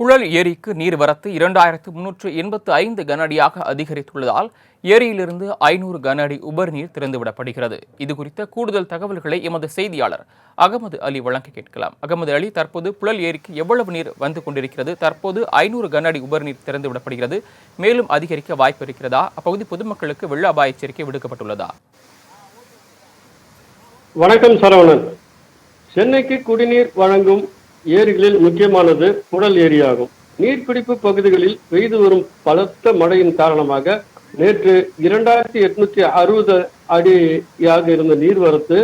புழல் ஏரிக்கு நீர்வரத்து 2385 கன அடியாக அதிகரித்துள்ளதால் ஏரியிலிருந்து 500 கன அடி உபரிநீர் திறந்துவிடப்படுகிறது. இதுகுறித்த கூடுதல் தகவல்களை எமது செய்தியாளர் அகமது அலி வழங்க கேட்கலாம். அகமது அலி, தற்போது புழல் ஏரிக்கு எவ்வளவு நீர் வந்து கொண்டிருக்கிறது? தற்போது 500 கன அடி உபரிநீர் திறந்துவிடப்படுகிறது. மேலும் அதிகரிக்க வாய்ப்பு இருக்கிறதா? அப்பகுதி பொதுமக்களுக்கு வெள்ள அபாய எச்சரிக்கை விடுக்கப்பட்டுள்ளதா? வணக்கம் சரவணன். சென்னைக்கு குடிநீர் வழங்கும் ஏரிகளில் முக்கியமானது புழல் ஏரியாகும். நீர்பிடிப்பு பகுதிகளில் பெய்து வரும் பலத்த மழையின் காரணமாக நேற்று 2860 அடியாக இருந்த நீர்வரத்து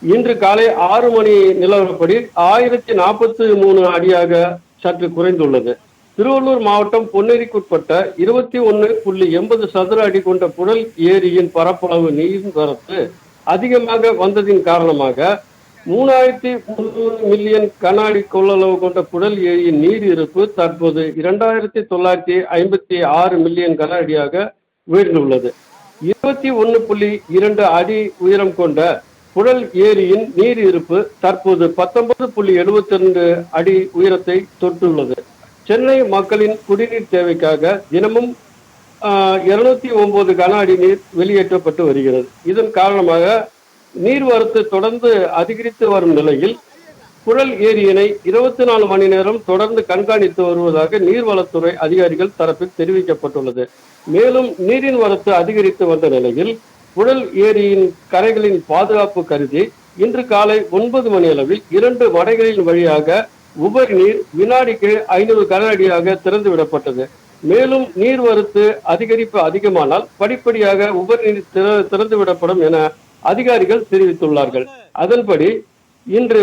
இன்று காலை 6 மணி நிலவரப்படி 1043 அடியாக சற்று குறைந்துள்ளது. திருவள்ளூர் மாவட்டம் பொன்னேரிக்குட்பட்ட 21.80 சதுர அடி கொண்ட புழல் ஏரியின் பரப்பளவு நீர்வரத்து அதிகமாக வந்ததின் காரணமாக 3300 மில்லியன் கன அடி கொள்ளளவு கொண்ட புழல் ஏரியின் நீர் இருப்பு தற்போது 2956 மில்லியன் கன அடியாக உயர்ந்துள்ளது. 21.2 அடி உயரம் கொண்ட புழல் ஏரியின் நீர் இருப்பு தற்போது 19.72 அடி உயரத்தை தொட்டுள்ளது. சென்னை மக்களின் குடிநீர் தேவைக்காக தினமும் 209 கன அடி நீர் வெளியேற்றப்பட்டு வருகிறது. இதன் காரணமாக நீர்வரத்து தொடர்ந்து அதிகரித்து வரும் நிலையில் புழல் ஏரியினை 24 மணி நேரம் தொடர்ந்து கண்காணித்து வருவதாக நீர்வளத்துறை அதிகாரிகள் தரப்பில் தெரிவிக்கப்பட்டுள்ளது. மேலும் நீரின் வரத்து அதிகரித்து வந்த நிலையில் புழல் ஏரியின் கரைகளின் பாதுகாப்பு கருதி இன்று காலை 9 மணி அளவில் 2 வடைகளின் வழியாக உபரி நீர் வினாடிக்கு 500 கன அடியாக திறந்து விடப்பட்டது. மேலும் நீர்வரத்து அதிகரிப்பு அதிகமானால் படிப்படியாக உபரி நீர் திறந்து விடப்படும் என அதிகாரிகள் தெரிவித்துள்ளார்கள். அதன்படி இன்று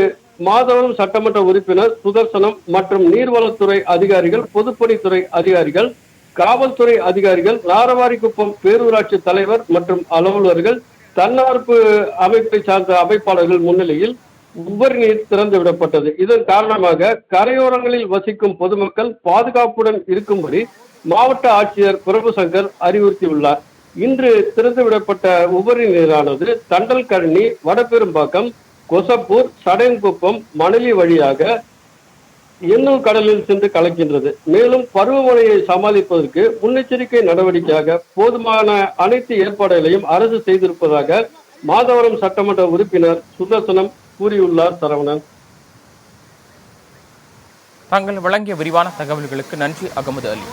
மாதவரம் சட்டமன்ற உறுப்பினர் சுதர்சனம் மற்றும் நீர்வளத்துறை அதிகாரிகள், பொதுப்பணித்துறை அதிகாரிகள், காவல்துறை அதிகாரிகள், நாரவாரிக்குப்பம் பேரூராட்சி தலைவர் மற்றும் அலுவலர்கள், தன்னார்வ அமைப்பை சார்ந்த அமைப்பாளர்கள் முன்னிலையில் உபரி நீர் திறந்து விடப்பட்டது. இதன் காரணமாக கரையோரங்களில் வசிக்கும் பொதுமக்கள் பாதுகாப்புடன் இருக்கும்படி மாவட்ட ஆட்சியர் பிரபுசங்கர் அறிவுறுத்தியுள்ளார். இன்று திறந்துவிடப்பட்ட உபரி நீரானது தண்டல்கழனி, வடபெரும்பாக்கம், கொசப்பூர், சடையன்குப்பம், மணலி வழியாக எண்ணூர் கடலில் சென்று கலக்கின்றது. மேலும் பருவமழையை சமாளிப்பதற்கு முன்னெச்சரிக்கை நடவடிக்கையாக போதுமான அனைத்து ஏற்பாடுகளையும் அரசு செய்திருப்பதாக மாதவரம் சட்டமன்ற உறுப்பினர் சுதர்சனம் கூறியுள்ளார். சரவணன், தாங்கள் வழங்கிய விரிவான தகவல்களுக்கு நன்றி அகமது அலி.